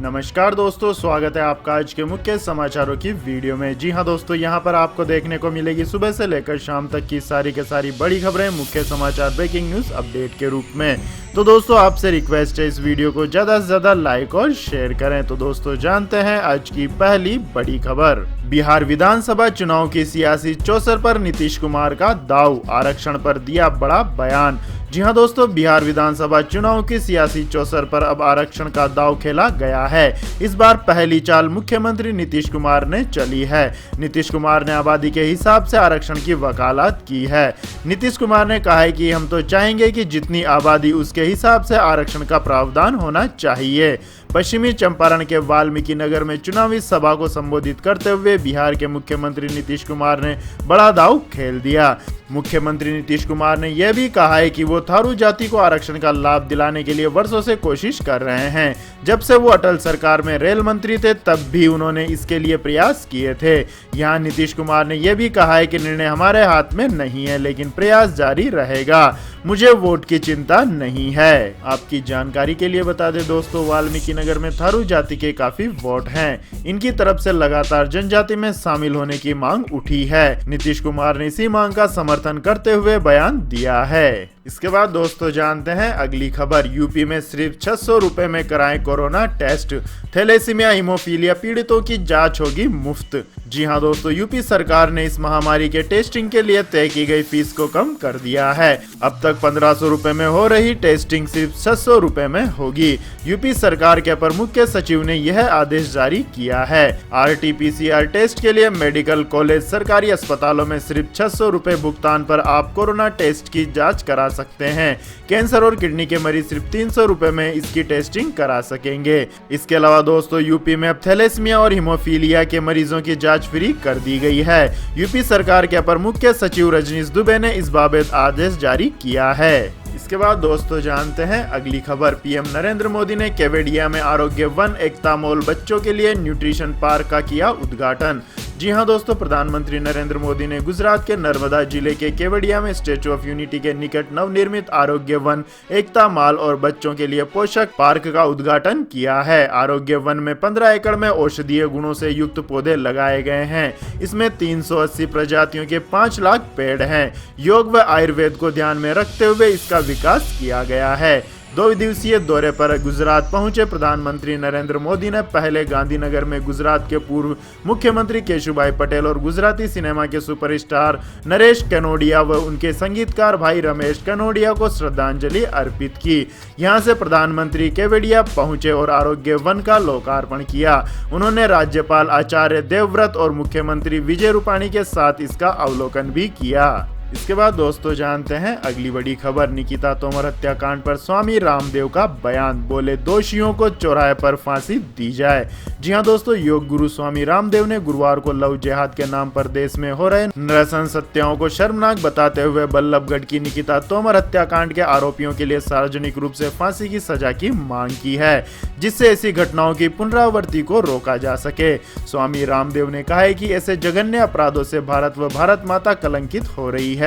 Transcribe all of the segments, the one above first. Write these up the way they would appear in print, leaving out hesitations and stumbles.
नमस्कार दोस्तों, स्वागत है आपका आज के मुख्य समाचारों की वीडियो में। जी हां दोस्तों, यहां पर आपको देखने को मिलेगी सुबह से लेकर शाम तक की सारी के सारी बड़ी खबरें मुख्य समाचार ब्रेकिंग न्यूज अपडेट के रूप में। तो दोस्तों आपसे रिक्वेस्ट है इस वीडियो को ज्यादा से ज्यादा लाइक और शेयर करें। तो दोस्तों जानते हैं आज की पहली बड़ी खबर। बिहार विधानसभा चुनाव की सियासी चौसर पर नीतीश कुमार का दाव, आरक्षण पर दिया बड़ा बयान। जी हां दोस्तों, बिहार विधानसभा चुनाव की सियासी चौसर पर अब आरक्षण का दाव खेला गया है। इस बार पहली चाल मुख्यमंत्री नीतीश कुमार ने चली है। नीतीश कुमार ने आबादी के हिसाब से आरक्षण की वकालत की है। नीतीश कुमार ने कहा है कि हम तो चाहेंगे कि जितनी आबादी उसके हिसाब से आरक्षण का प्रावधान होना चाहिए। पश्चिमी चंपारण के वाल्मीकि नगर में चुनावी सभा को संबोधित करते हुए बिहार के मुख्यमंत्री नीतीश कुमार ने बड़ा दाव खेल दिया। मुख्यमंत्री नीतीश कुमार ने यह भी कहा है कि वो थारू जाति को आरक्षण का लाभ दिलाने के लिए वर्षों से कोशिश कर रहे हैं। जब से वो अटल सरकार में रेल मंत्री थे तब भी उन्होंने इसके लिए प्रयास किए थे। यहाँ नीतीश कुमार ने यह भी कहा है कि निर्णय हमारे हाथ में नहीं है, लेकिन प्रयास जारी रहेगा। मुझे वोट की चिंता नहीं है। आपकी जानकारी के लिए बता दें दोस्तों, वाल्मीकि नगर में थारू जाति के काफी वोट हैं। इनकी तरफ से लगातार जनजाति में शामिल होने की मांग उठी है। नीतीश कुमार ने इसी मांग का समर्थन करते हुए बयान दिया है। इसके बाद दोस्तों जानते हैं अगली खबर। यूपी में सिर्फ 600 रुपए में कराएं कोरोना टेस्ट। थैलेसीमिया हीमोफीलिया पीड़ितों की जांच होगी मुफ्त। जी हां दोस्तों, यूपी सरकार ने इस महामारी के टेस्टिंग के लिए तय की गई फीस को कम कर दिया है। अब तक 1500 रुपए में हो रही टेस्टिंग सिर्फ 600 रुपए में होगी। यूपी सरकार के अपर मुख्य सचिव ने यह आदेश जारी किया है। RT-PCR टेस्ट के लिए मेडिकल कॉलेज, सरकारी अस्पतालों में सिर्फ 600 रुपए भुगतान पर आप कोरोना टेस्ट की जाँच करा सकते हैं। कैंसर और किडनी के मरीज सिर्फ 300 रुपए में इसकी टेस्टिंग करा सकेंगे। इसके अलावा दोस्तों यूपी में अब थैलेसीमिया और हीमोफीलिया के मरीजों की जांच फ्री कर दी गई है। यूपी सरकार के अपर मुख्य सचिव रजनीश दुबे ने इस बाबत आदेश जारी किया है। इसके बाद दोस्तों जानते हैं अगली खबर। पीएम नरेंद्र मोदी ने केवड़िया में आरोग्य वन एकता मॉल बच्चों के लिए न्यूट्रिशन पार्क का किया उद्घाटन। जी हां दोस्तों, प्रधानमंत्री नरेंद्र मोदी ने गुजरात के नर्मदा जिले के केवड़िया में स्टैच्यू ऑफ यूनिटी के निकट नवनिर्मित आरोग्य वन एकता मॉल और बच्चों के लिए पोषक पार्क का उद्घाटन किया है। आरोग्य वन में 15 एकड़ में औषधीय गुणों से युक्त पौधे लगाए गए हैं। इसमें 380 प्रजातियों के 5 लाख पेड़ हैं। योग व आयुर्वेद को ध्यान में रखते हुए इसका विकास किया गया है। 2 दिवसीय दौरे पर गुजरात पहुंचे प्रधानमंत्री नरेंद्र मोदी ने पहले गांधीनगर में गुजरात के पूर्व मुख्यमंत्री केशुभाई पटेल और गुजराती सिनेमा के सुपरस्टार नरेश कनोडिया व उनके संगीतकार भाई रमेश कनोडिया को श्रद्धांजलि अर्पित की। यहां से प्रधानमंत्री केवड़िया पहुंचे और आरोग्य वन का लोकार्पण किया। उन्होंने राज्यपाल आचार्य देवव्रत और मुख्यमंत्री विजय रूपाणी के साथ इसका अवलोकन भी किया। इसके बाद दोस्तों जानते हैं अगली बड़ी खबर। निकिता तोमर हत्याकांड पर स्वामी रामदेव का बयान, बोले दोषियों को चौराहे पर फांसी दी जाए। जी हां दोस्तों, योग गुरु स्वामी रामदेव ने गुरुवार को लव जिहाद के नाम पर देश में हो रहे नृशंस हत्याओं को शर्मनाक बताते हुए बल्लभगढ़ की निकिता तोमर हत्याकांड के आरोपियों के लिए सार्वजनिक रूप से फांसी की सजा की मांग की है, जिससे ऐसी घटनाओं की पुनरावृत्ति को रोका जा सके। स्वामी रामदेव ने कहा है कि ऐसे जघन्य अपराधों से भारत व भारत माता कलंकित हो रही है।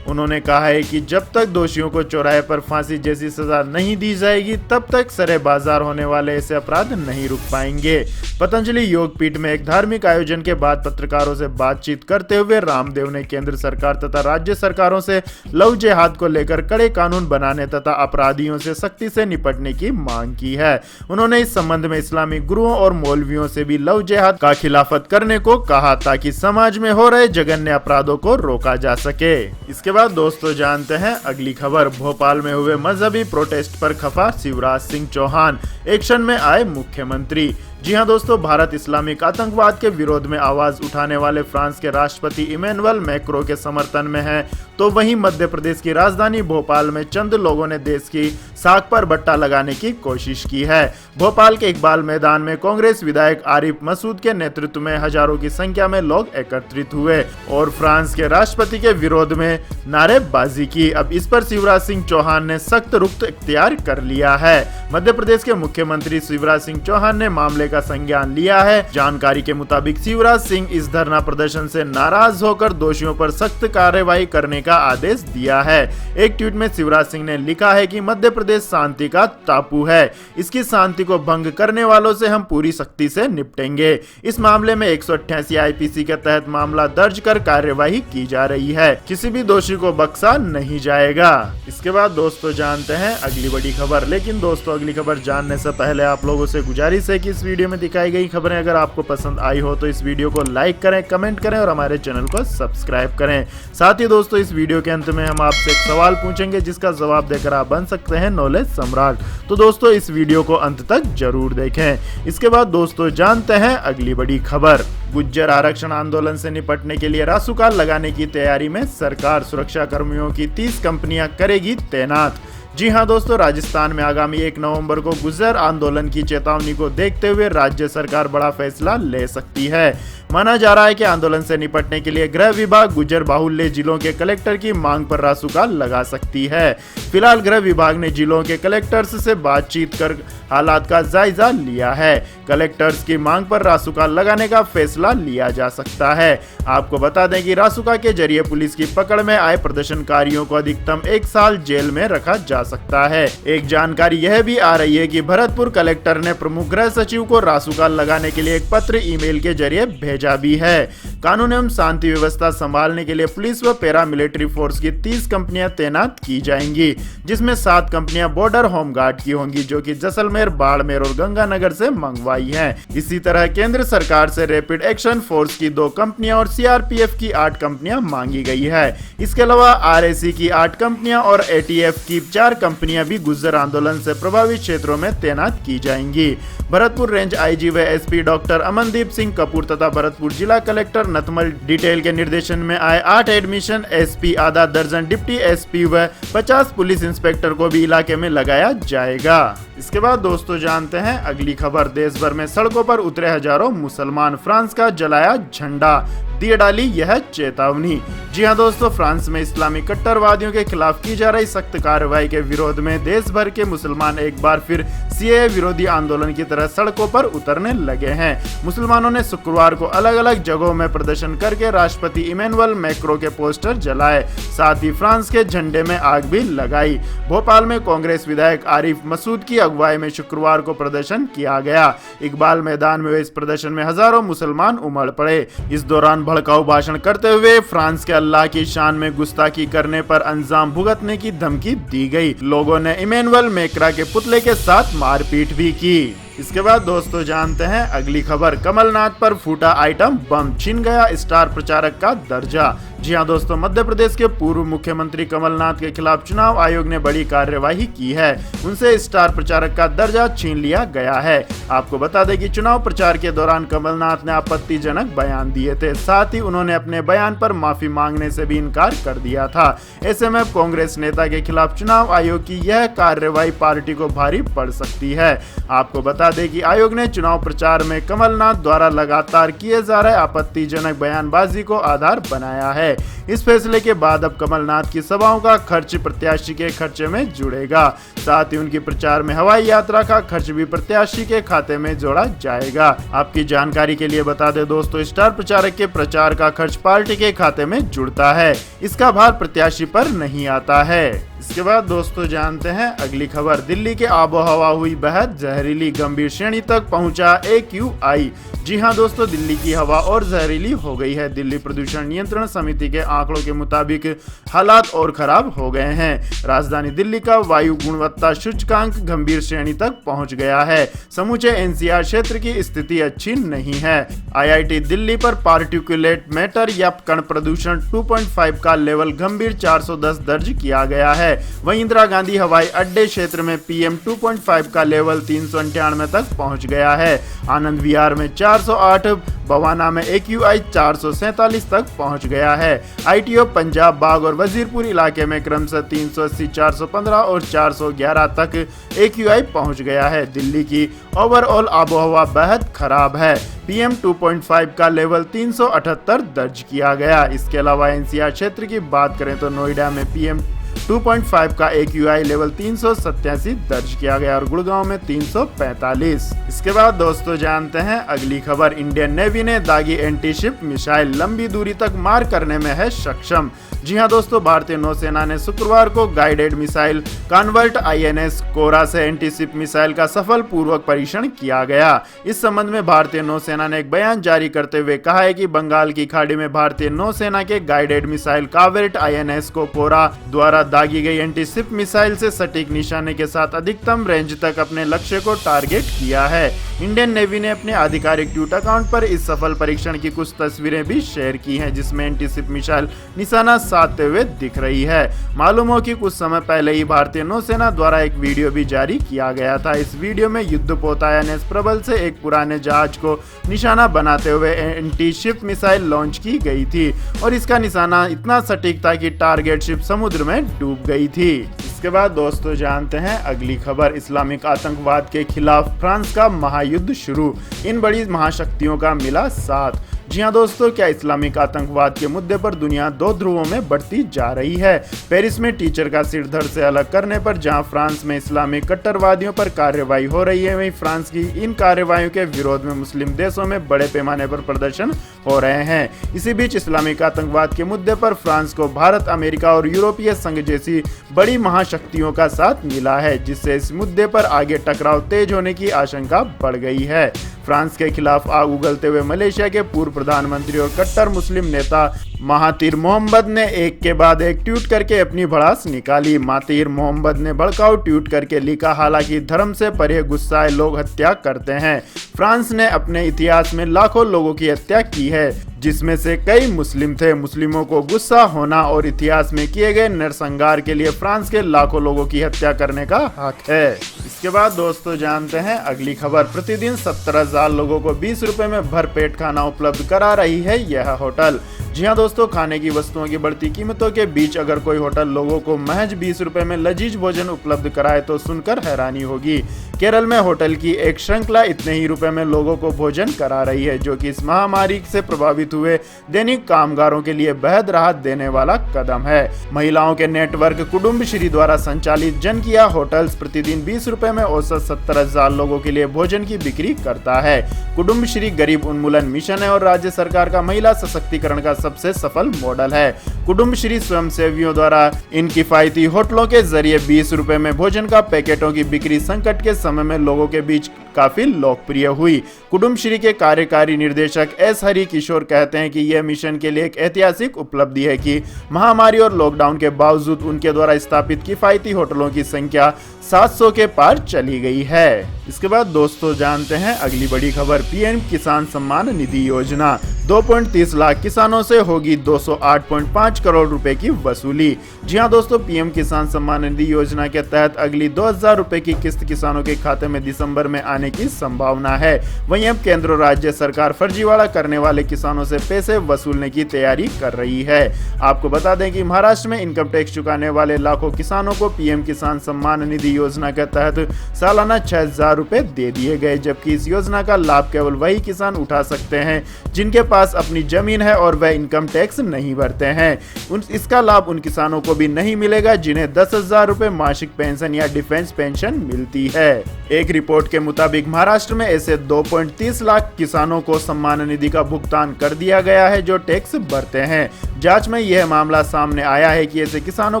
उन्होंने कहा है कि जब तक दोषियों को चौराहे पर फांसी जैसी सजा नहीं दी जाएगी तब तक सरे बाजार होने वाले ऐसे अपराध नहीं रुक पाएंगे। पतंजलि योग पीठ में एक धार्मिक आयोजन के बाद पत्रकारों से बातचीत करते हुए रामदेव ने केंद्र सरकार तथा राज्य सरकारों से लव जिहाद को लेकर कड़े कानून बनाने तथा अपराधियों से सख्ती से निपटने की मांग की है। उन्होंने इस संबंध में इस्लामिक गुरुओं और मौलवियों से भी लव जिहाद का खिलाफत करने को कहा ताकि समाज में हो रहे जघन्य अपराधों को रोका जा सके। इसके बाद दोस्तों जानते हैं अगली खबर। भोपाल में हुए मजहबी प्रोटेस्ट पर खफा शिवराज सिंह चौहान, एक्शन में आए मुख्यमंत्री। जी हां दोस्तों, भारत इस्लामिक आतंकवाद के विरोध में आवाज उठाने वाले फ्रांस के राष्ट्रपति इमैनुअल मैक्रों के समर्थन में है, तो वहीं मध्य प्रदेश की राजधानी भोपाल में चंद लोगों ने देश की साख पर बट्टा लगाने की कोशिश की है। भोपाल के इकबाल मैदान में कांग्रेस विधायक आरिफ मसूद के नेतृत्व में हजारों की संख्या में लोग एकत्रित हुए और फ्रांस के राष्ट्रपति के विरोध में नारेबाजी की। अब इस पर शिवराज सिंह चौहान ने सख्त रुख इख्तियार कर लिया है। मध्य प्रदेश के मुख्यमंत्री शिवराज सिंह चौहान ने मामले का संज्ञान लिया है। जानकारी के मुताबिक शिवराज सिंह इस धरना प्रदर्शन से नाराज होकर दोषियों पर सख्त कार्रवाई करने का आदेश दिया है। एक ट्वीट में शिवराज सिंह ने लिखा है कि मध्य प्रदेश शांति का टापू है, इसकी शांति को भंग करने वालों से हम पूरी सख्ती से निपटेंगे। इस मामले में 188 आईपीसी के तहत मामला दर्ज कर कार्यवाही की जा रही है, किसी भी दोषी को बख्शा नहीं जाएगा। इसके बाद दोस्तों जानते हैं अगली बड़ी खबर। लेकिन दोस्तों अगली खबर जानने से पहले आप लोगों से गुजारिश है कि इस वीडियो में दिखाई गई खबरें अगर आपको पसंद आई हो तो इस वीडियो को लाइक करें, कमेंट करें और हमारे चैनल को सब्सक्राइब करें। साथ ही दोस्तों इस वीडियो के अंत में हम आपसे एक सवाल पूछेंगे जिसका जवाब देकर आप बन सकते हैं नॉलेज सम्राट। तो दोस्तों इस वीडियो को अंत तक जरूर देखें। इसके बाद दोस्तों जानते हैं अगली बड़ी खबर। गुज्जर आरक्षण आंदोलन से निपटने के लिए रासुका लगाने की तैयारी में सरकार, सुरक्षा कर्मियों की 30 कंपनियां करेगी तैनात। जी हां दोस्तों, राजस्थान में आगामी 1 नवंबर को गुज्जर आंदोलन की चेतावनी को देखते हुए राज्य सरकार बड़ा फैसला ले सकती है। माना जा रहा है कि आंदोलन से निपटने के लिए गृह विभाग गुज्जर बाहुल्य जिलों के कलेक्टर की मांग पर रासुका लगा सकती है। फिलहाल गृह विभाग ने जिलों के कलेक्टर्स से बातचीत कर हालात का जायजा लिया है। कलेक्टर्स की मांग पर रासुका लगाने का फैसला लिया जा सकता है। आपको बता दें कि रासुका के जरिए पुलिस की पकड़ में आए प्रदर्शनकारियों को अधिकतम 1 साल जेल में रखा जा सकता है। एक जानकारी यह भी आ रही है कि भरतपुर कलेक्टर ने प्रमुख गृह सचिव को रासुका लगाने के लिए एक पत्र ईमेल के जरिए भेजा भी है। कानून एवं शांति व्यवस्था संभालने के लिए पुलिस व पैरामिलिट्री फोर्स की 30 कंपनियां तैनात की जाएंगी, जिसमें 7 कंपनियां बॉर्डर होमगार्ड की होंगी जो कि जैसलमेर, बाड़मेर और गंगानगर से मंगवाई हैं। इसी तरह केंद्र सरकार से रैपिड एक्शन फोर्स की 2 कंपनियां और सीआरपीएफ की 8 कंपनियां मांगी गई है। इसके अलावा आरएसी की 8 कंपनियां और एटीएफ की 4 कंपनियां भी गुज्जर आंदोलन से प्रभावित क्षेत्रों में तैनात की जाएंगी। भरतपुर रेंज आईजी व एसपी डॉक्टर अमनदीप सिंह कपूर तथा भरतपुर जिला कलेक्टर नथमल डिटेल के निर्देशन में आए 8 एडमिशन एसपी, आधा दर्जन डिप्टी एसपी व 50 पुलिस इंस्पेक्टर को भी इलाके में लगाया जाएगा। इसके बाद दोस्तों जानते हैं अगली खबर। देश भर में सड़कों पर उतरे हजारों मुसलमान, फ्रांस का जलाया झंडा, दिए डाली यह चेतावनी। जी हां दोस्तों, फ्रांस में इस्लामी कट्टरवादियों के खिलाफ की जा रही सख्त कार्रवाई के विरोध में देश भर के मुसलमान एक बार फिर सीएए विरोधी आंदोलन की तरह सड़कों पर उतरने लगे हैं। मुसलमानों ने शुक्रवार को अलग अलग जगहों में प्रदर्शन करके राष्ट्रपति इमैनुअल मैक्रों के पोस्टर जलाए, साथ ही फ्रांस के झंडे में आग भी लगाई। भोपाल में कांग्रेस विधायक आरिफ मसूद की अगुवाई में शुक्रवार को प्रदर्शन किया गया। इकबाल मैदान में हुए इस प्रदर्शन में हजारों मुसलमान उमड़ पड़े। इस दौरान भड़काऊ भाषण करते हुए फ्रांस के अल्लाह की शान में गुस्ताखी करने पर अंजाम भुगतने की धमकी दी गई। लोगों ने इमैनुअल मैक्रा के पुतले के साथ मारपीट भी की। इसके बाद दोस्तों जानते हैं अगली खबर। कमलनाथ पर फूटा आइटम बम, छिन गया स्टार प्रचारक का दर्जा। जी हां दोस्तों, मध्य प्रदेश के पूर्व मुख्यमंत्री कमलनाथ के खिलाफ चुनाव आयोग ने बड़ी कार्यवाही की है। उनसे स्टार प्रचारक का दर्जा छीन लिया गया है। आपको बता दें कि चुनाव प्रचार के दौरान कमलनाथ ने आपत्तिजनक बयान दिए थे, साथ ही उन्होंने अपने बयान पर माफी मांगने से भी इनकार कर दिया था। ऐसे में कांग्रेस नेता के खिलाफ चुनाव आयोग की यह कार्रवाई पार्टी को भारी पड़ सकती है। आपको बता दें कि आयोग ने चुनाव प्रचार में कमलनाथ द्वारा लगातार किए जा रहे आपत्तिजनक बयानबाजी को आधार बनाया है। इस फैसले के बाद अब कमलनाथ की सभाओं का खर्च प्रत्याशी के खर्चे में जुड़ेगा, साथ ही उनकी प्रचार में हवाई यात्रा का खर्च भी प्रत्याशी के खाते में जोड़ा जाएगा। आपकी जानकारी के लिए बता दें दोस्तों, स्टार प्रचारक के प्रचार का खर्च पार्टी के खाते में जुड़ता है, इसका भार प्रत्याशी पर नहीं आता है। इसके बाद दोस्तों जानते हैं अगली खबर। दिल्ली के आबोहवा हुई बेहद जहरीली, गंभीर श्रेणी तक पहुंचा AQI। जी हां दोस्तों, दिल्ली की हवा और जहरीली हो गई है। दिल्ली प्रदूषण नियंत्रण समिति के आंकड़ों के मुताबिक हालात और खराब हो गए हैं। राजधानी दिल्ली का वायु गुणवत्ता सूचकांक गंभीर श्रेणी तक पहुंच गया है। समूचे NCR क्षेत्र की स्थिति अच्छी नहीं है। IIT दिल्ली पर पार्टिकुलेट मैटर या कण प्रदूषण 2.5 का लेवल गंभीर 410 दर्ज किया गया है। वहीं इंदिरा गांधी हवाई अड्डे क्षेत्र में PM 2.5 का लेवल 398 तक पहुंच गया है। आनंद विहार में 408, बवाना में AQI 447 तक पहुंच गया है। ITO पंजाब बाग और वजीरपुर इलाके में क्रमशः 380, 415 और 411 तक AQI पहुंच गया है। दिल्ली की ओवरऑल आबोहवा बेहद खराब है। PM 2.5 का लेवल 378 दर्ज किया गया। इसके अलावा NCR क्षेत्र की बात करें तो नोएडा में PM 2.5 का AQI लेवल 387 दर्ज किया गया और गुड़गांव में 345। इसके बाद दोस्तों जानते हैं अगली खबर। इंडियन नेवी ने दागी एंटी शिप मिसाइल लंबी दूरी तक मार करने में है सक्षम। जी हां दोस्तों, भारतीय नौसेना ने शुक्रवार को गाइडेड मिसाइल कन्वर्ट INS कोरा से एंटी शिप मिसाइल का सफल पूर्वक परीक्षण किया गया। इस संबंध में भारतीय नौसेना ने एक बयान जारी करते हुए कहा है कि बंगाल की खाड़ी में भारतीय नौसेना के गाइडेड मिसाइल कावेर्ट INS को कोरा द्वारा दागी गई एंटी शिप मिसाइल से सटीक निशाने के साथ अधिकतम रेंज तक अपने लक्ष्य को टारगेट किया है। इंडियन नेवी ने अपने आधिकारिक ट्विटर अकाउंट पर इस सफल परीक्षण की कुछ तस्वीरें भी शेयर की हैं, जिसमें एंटी शिप मिसाइल निशाना साधते हुए दिख रही है। मालूम हो कि कुछ समय पहले ही भारतीय नौसेना द्वारा एक वीडियो भी जारी किया गया था। इस वीडियो में युद्धपोत INS प्रबल से एक पुराने जहाज को निशाना बनाते हुए एंटी शिप मिसाइल लॉन्च की गई थी और इसका निशाना इतना सटीक था कि टारगेट शिप समुद्र में डूब गई थी। इसके बाद दोस्तों जानते हैं अगली खबर। इस्लामिक आतंकवाद के खिलाफ फ्रांस का महायुद्ध शुरू, इन बड़ी महाशक्तियों का मिला साथ। जी हां दोस्तों, क्या इस्लामिक आतंकवाद के मुद्दे पर दुनिया दो ध्रुवों में बढ़ती जा रही है। पेरिस में टीचर का सिर धड़ से अलग करने पर जहां फ्रांस में इस्लामिक कट्टरवादियों पर कार्रवाई हो रही है, वहीं फ्रांस की इन कार्रवाइयों के विरोध में मुस्लिम देशों में बड़े पैमाने पर प्रदर्शन हो रहे हैं। इसी बीच इस्लामिक आतंकवाद के मुद्दे पर फ्रांस को भारत, अमेरिका और यूरोपीय संघ जैसी बड़ी महाशक्तियों का साथ मिला है, जिससे इस मुद्दे पर आगे टकराव तेज होने की आशंका बढ़ गई है। फ्रांस के खिलाफ आग उगलते हुए मलेशिया के पूर्व प्रधानमंत्री और कट्टर मुस्लिम नेता महातिर मोहम्मद ने एक के बाद एक ट्वीट करके अपनी भड़ास निकाली। महातिर मोहम्मद ने भड़काऊ ट्वीट करके लिखा, हालांकि धर्म से परे गुस्साए लोग हत्या करते हैं। फ्रांस ने अपने इतिहास में लाखों लोगों की हत्या की है, जिसमें से कई मुस्लिम थे। मुस्लिमों को गुस्सा होना और इतिहास में किए गए नरसंहार के लिए फ्रांस के लाखों लोगों की हत्या करने का हक है। इसके बाद दोस्तों जानते हैं अगली खबर। प्रतिदिन 17,000 लोगों को 20 रुपए में भरपेट खाना उपलब्ध करा रही है यह होटल। जी हाँ दोस्तों, खाने की वस्तुओं की बढ़ती कीमतों के बीच अगर कोई होटल लोगों को महज 20 रुपए में लजीज भोजन उपलब्ध कराए तो सुनकर हैरानी होगी। केरल में होटल की एक श्रृंखला इतने ही रुपए में लोगों को भोजन करा रही है, जो कि इस महामारी से प्रभावित हुए दैनिक कामगारों के लिए बेहद राहत देने वाला कदम है। महिलाओं के नेटवर्क कुटुंबश्री द्वारा संचालित जनकिया होटल्स प्रतिदिन 20 रुपए में औसत 70,000 लोगों के लिए भोजन की बिक्री करता है। कुटुंबश्री गरीब उन्मूलन मिशन है और राज्य सरकार का महिला सशक्तिकरण का सबसे सफल मॉडल है। कुटुंबश्री स्वयंसेवियों द्वारा इन किफायती होटलों के जरिए 20 रुपए में भोजन का पैकेटों की बिक्री संकट के समय में लोगों के बीच काफी लोकप्रिय हुई। कुटुंबश्री के कार्यकारी निर्देशक S हरि किशोर कहते हैं कि यह मिशन के लिए एक ऐतिहासिक उपलब्धि है कि महामारी और लॉकडाउन के बावजूद उनके द्वारा स्थापित किफायती होटलों की संख्या 700 के पार चली गई है। इसके बाद दोस्तों जानते हैं अगली बड़ी खबर। PM किसान सम्मान निधि योजना 2.30 लाख किसानों से होगी 208.5 करोड़ रुपए की वसूली। जी हां दोस्तों, PM किसान सम्मान निधि योजना के तहत अगली 2,000 रुपए की किस्त किसानों के खाते में दिसंबर में आने की संभावना है। वहीं अब केंद्र और राज्य सरकार फर्जीवाड़ा करने वाले किसानों से पैसे वसूलने की तैयारी कर रही है। आपको बता दें कि महाराष्ट्र में इनकम टैक्स चुकाने वाले लाखों किसानों को PM किसान सम्मान निधि योजना के तहत सालाना 6,000 रुपए दे दिए गए, जबकि इस योजना का लाभ केवल वही किसान उठा सकते हैं जिनके पास अपनी जमीन है और वह इनकम टैक्स नहीं भरते हैं। इसका लाभ उन किसानों को भी नहीं मिलेगा जिन्हें 10,000 रुपए मासिक पेंशन या डिफेंस पेंशन मिलती है। एक रिपोर्ट के मुताबिक महाराष्ट्र में ऐसे 2.30 लाख किसानों को सम्मान निधि का भुगतान कर दिया गया है जो टैक्स भरते हैं। जांच में यह मामला सामने आया है कि ऐसे किसानों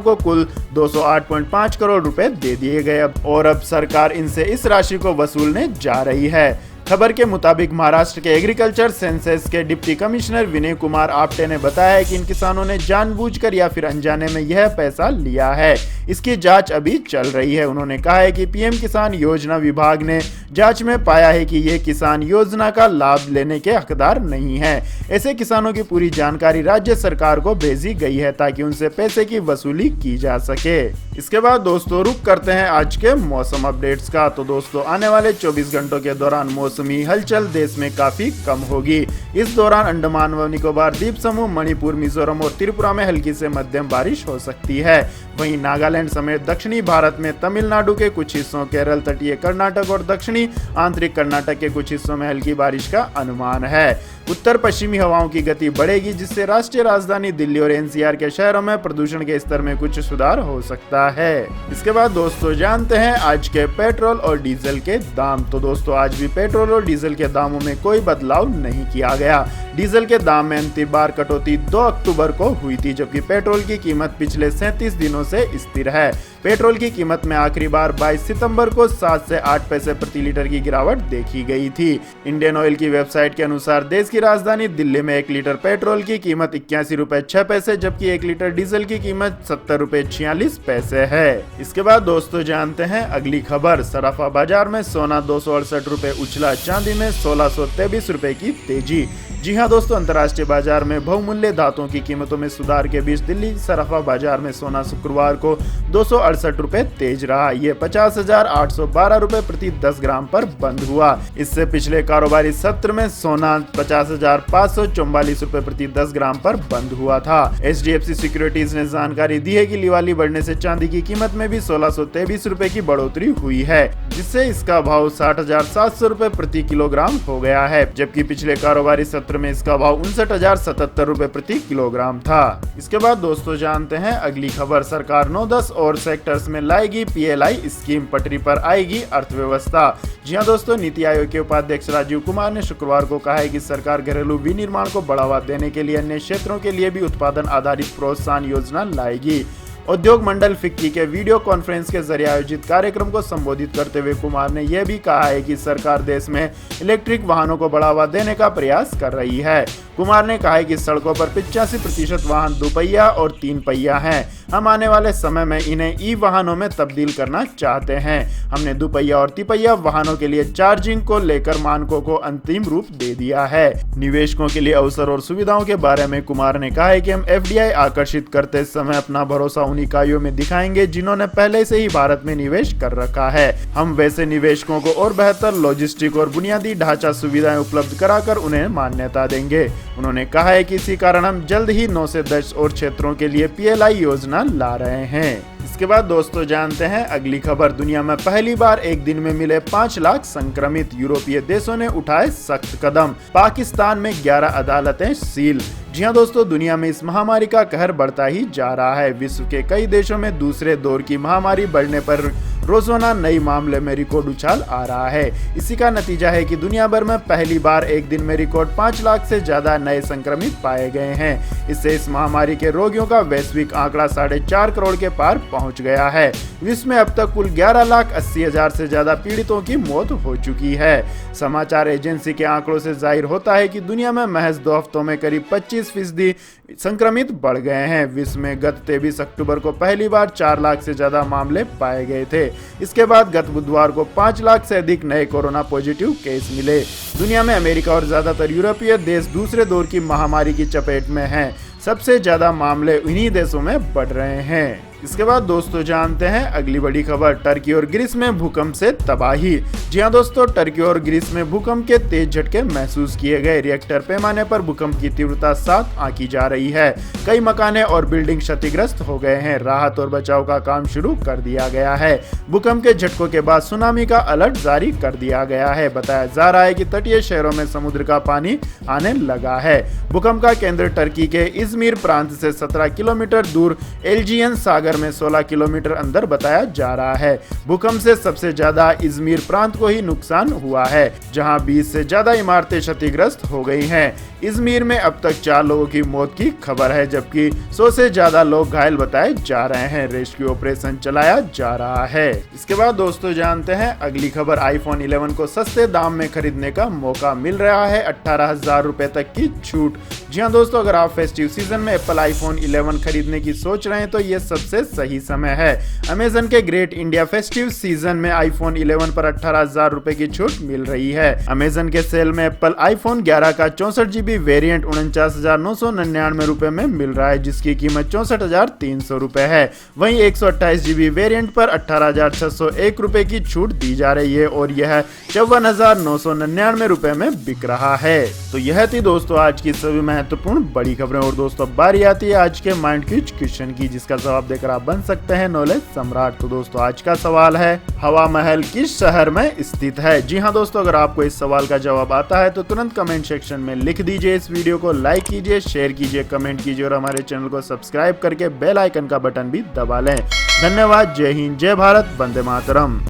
को कुल 208.5 करोड़ रुपए दे दिए गए और अब सरकार इनसे इस राशि को वसूलने जा रही है। खबर के मुताबिक महाराष्ट्र के एग्रीकल्चर सेंसस के डिप्टी कमिश्नर विनय कुमार आप्टे ने बताया कि इन किसानों ने जानबूझकर या फिर अनजाने में यह पैसा लिया है। इसकी जांच अभी चल रही है। उन्होंने कहा है कि PM किसान योजना विभाग ने जांच में पाया है कि ये किसान योजना का लाभ लेने के हकदार नहीं है। ऐसे किसानों की पूरी जानकारी राज्य सरकार को भेजी गई है ताकि उनसे पैसे की वसूली की जा सके। इसके बाद दोस्तों रुक करते हैं आज के मौसम अपडेट्स का। तो दोस्तों आने वाले 24 घंटों के दौरान मौसमी हलचल देश में काफी कम होगी। इस दौरान अंडमान व निकोबार द्वीप समूह, मणिपुर, मिजोरम और त्रिपुरा में हल्की से मध्यम बारिश हो सकती है। वहीं नागालैंड समेत दक्षिणी भारत में तमिलनाडु के कुछ हिस्सों, केरल, तटीय कर्नाटक और दक्षिणी आंतरिक कर्नाटक के कुछ हिस्सों में हल्की बारिश का अनुमान है। उत्तर पश्चिमी हवाओं की गति बढ़ेगी, जिससे राष्ट्रीय राजधानी दिल्ली और एनसीआर के शहरों में प्रदूषण के स्तर में कुछ सुधार हो सकता है। इसके बाद दोस्तों जानते हैं आज के पेट्रोल और डीजल के दाम। तो दोस्तों आज भी पेट्रोल और डीजल के दामों में कोई बदलाव नहीं किया गया। डीजल के दाम में अंतिम बार कटौती 2 अक्टूबर को हुई थी, जबकि पेट्रोल की कीमत पिछले 37 दिनों से स्थिर है। पेट्रोल की कीमत में आखिरी बार 22 सितंबर को 7 से 8 पैसे प्रति लीटर की गिरावट देखी गई थी। इंडियन ऑयल की वेबसाइट के अनुसार देश की राजधानी दिल्ली में 1 लीटर पेट्रोल की कीमत 81 रुपए 6 पैसे, जबकि 1 लीटर डीजल की कीमत 70 रुपए 46 पैसे है। इसके बाद दोस्तों जानते हैं अगली खबर। सराफा बाजार में सोना 268 रुपए उछला, चांदी में 1623 रुपए की तेजी। जी हां दोस्तों, अंतर्राष्ट्रीय बाजार में बहुमूल्य धातुओं की कीमतों में सुधार के बीच दिल्ली सराफा बाजार में सोना शुक्रवार को 268 रुपए तेज रहा। ये 50,812 रुपए प्रति 10 ग्राम पर बंद हुआ। इससे पिछले कारोबारी सत्र में सोना 50,544 रुपए प्रति 10 ग्राम पर बंद हुआ था। HDFC सिक्योरिटीज ने जानकारी दी है कि लिवाली बढ़ने से चांदी की कीमत में भी 1623 रुपए की बढ़ोतरी हुई है, जिससे इसका भाव 60,700 रुपए प्रति किलोग्राम हो गया है, जबकि पिछले कारोबारी सत्र में इसका भाव 59,077 रुपए प्रति किलोग्राम था। इसके बाद दोस्तों जानते हैं अगली खबर। सरकार 9-10 और सेक्टर्स में लाएगी PLI स्कीम, पटरी पर आएगी अर्थव्यवस्था। जी हां दोस्तों, नीति आयोग के उपाध्यक्ष राजीव कुमार ने शुक्रवार को कहा है कि सरकार घरेलू विनिर्माण को बढ़ावा देने के लिए अन्य क्षेत्रों के लिए भी उत्पादन आधारित प्रोत्साहन योजना लाएगी। उद्योग मंडल फिक्की के वीडियो कॉन्फ्रेंस के जरिए आयोजित कार्यक्रम को संबोधित करते हुए कुमार ने यह भी कहा है कि सरकार देश में इलेक्ट्रिक वाहनों को बढ़ावा देने का प्रयास कर रही है। कुमार ने कहा है कि सड़कों पर 85% वाहन 2 पहिया और 3 पहिया हैं। हम आने वाले समय में इन्हें ई वाहनों में तब्दील करना चाहते हैं। हमने 2 पहिया और 3 पहिया वाहनों के लिए चार्जिंग को लेकर मानकों को अंतिम रूप दे दिया है। निवेशकों के लिए अवसर और सुविधाओं के बारे में कुमार ने कहा है कि हम FDI आकर्षित करते समय अपना भरोसा उन इकाइयों में दिखाएंगे जिन्होंने पहले से ही भारत में निवेश कर रखा है। हम वैसे निवेशकों को और बेहतर लॉजिस्टिक और बुनियादी ढांचा सुविधाएं उपलब्ध कराकर उन्हें मान्यता देंगे। उन्होंने कहा है कि इसी कारण हम जल्द ही 9 से 10 और क्षेत्रों के लिए PLI योजना ला रहे हैं। इसके बाद दोस्तों जानते हैं अगली खबर। दुनिया में पहली बार एक दिन में मिले 5 लाख संक्रमित, यूरोपीय देशों ने उठाए सख्त कदम। पाकिस्तान में 11 अदालतें सील। जी हां दोस्तों, दुनिया में इस महामारी का कहर बढ़ता ही जा रहा है। विश्व के कई देशों में दूसरे दौर की महामारी बढ़ने पर रोजाना नई मामले में रिकॉर्ड उछाल आ रहा है। इसी का नतीजा है कि दुनिया भर में पहली बार एक दिन में रिकॉर्ड 5 लाख से ज्यादा नए संक्रमित पाए गए हैं। इससे इस महामारी के रोगियों का वैश्विक आंकड़ा 4.5 करोड़ के पार पहुंच गया है। विश्व में अब तक कुल 11,80,000 से ज्यादा पीड़ितों की मौत हो चुकी है। समाचार एजेंसी के आंकड़ों से जाहिर होता है कि दुनिया में महज 2 हफ्तों में करीब 25% संक्रमित बढ़ गए हैं। विश्व में गत 23 अक्टूबर को पहली बार 4 लाख से ज्यादा मामले पाए गए थे। इसके बाद गत बुधवार को 5 लाख से अधिक नए कोरोना पॉजिटिव केस मिले। दुनिया में अमेरिका और ज्यादातर यूरोपीय देश दूसरे दौर की महामारी की चपेट में हैं। सबसे ज्यादा मामले इन्हीं देशों में बढ़ रहे हैं। इसके बाद दोस्तों जानते हैं अगली बड़ी खबर। टर्की और ग्रीस में भूकंप से तबाही। जी हां दोस्तों, टर्की और ग्रीस में भूकंप के तेज झटके महसूस किए गए। रिएक्टर पैमाने पर भूकंप की तीव्रता 7 आंकी जा रही है। कई मकाने और बिल्डिंग क्षतिग्रस्त हो गए हैं। राहत और बचाव का काम शुरू कर दिया गया है। भूकंप के झटकों के बाद सुनामी का अलर्ट जारी कर दिया गया है। बताया जा रहा है कि तटीय शहरों में समुद्र का पानी आने लगा है। भूकंप का केंद्र टर्की के इजमिर प्रांत से 17 किलोमीटर दूर एल्जियन सागर में 16 किलोमीटर अंदर बताया जा रहा है। भूकंप से सबसे ज्यादा इजमिर प्रांत को ही नुकसान हुआ है, जहां 20 से ज्यादा इमारतें क्षतिग्रस्त हो गई हैं। इजमिर में अब तक 4 लोगों की मौत की खबर है, जबकि 100 से ज्यादा लोग घायल बताए जा रहे हैं। रेस्क्यू ऑपरेशन चलाया जा रहा है। इसके बाद दोस्तों जानते हैं अगली खबर। iPhone 11 को सस्ते दाम में खरीदने का मौका मिल रहा है। 18,000 रुपए तक की छूट। जी हां दोस्तों, अगर आप फेस्टिव सीजन में एप्पल iPhone 11 खरीदने की सोच रहे हैं तो ये सबसे सही समय है। अमेजन के ग्रेट इंडिया फेस्टिव सीजन में iPhone 11 पर 18,000 रुपए की छूट मिल रही है। अमेजन के सेल में एप्पल iPhone 11 का 64GB वेरिएंट 49,999 रुपए में मिल रहा है, जिसकी कीमत 64,300 रुपए है। वहीं 128GB वेरिएंट पर 18,601 रुपए की छूट दी जा रही है और यह 54,999 रुपए में बिक रहा है। तो यह थी दोस्तों आज की सभी महत्वपूर्ण बड़ी खबरें। और दोस्तों बारी आती है आज के माइंड क्विज क्वेश्चन की, जिसका जवाब देकर जाकर आप बन सकते हैं नॉलेज सम्राट। तो दोस्तों आज का सवाल है, हवा महल किस शहर में स्थित है? जी हाँ दोस्तों, अगर आपको इस सवाल का जवाब आता है तो तुरंत कमेंट सेक्शन में लिख दीजिए। इस वीडियो को लाइक कीजिए, शेयर कीजिए, कमेंट कीजिए और हमारे चैनल को सब्सक्राइब करके बेल आइकन का बटन भी दबा लें। धन्यवाद। जय हिंद, जय भारत, वंदे मातरम।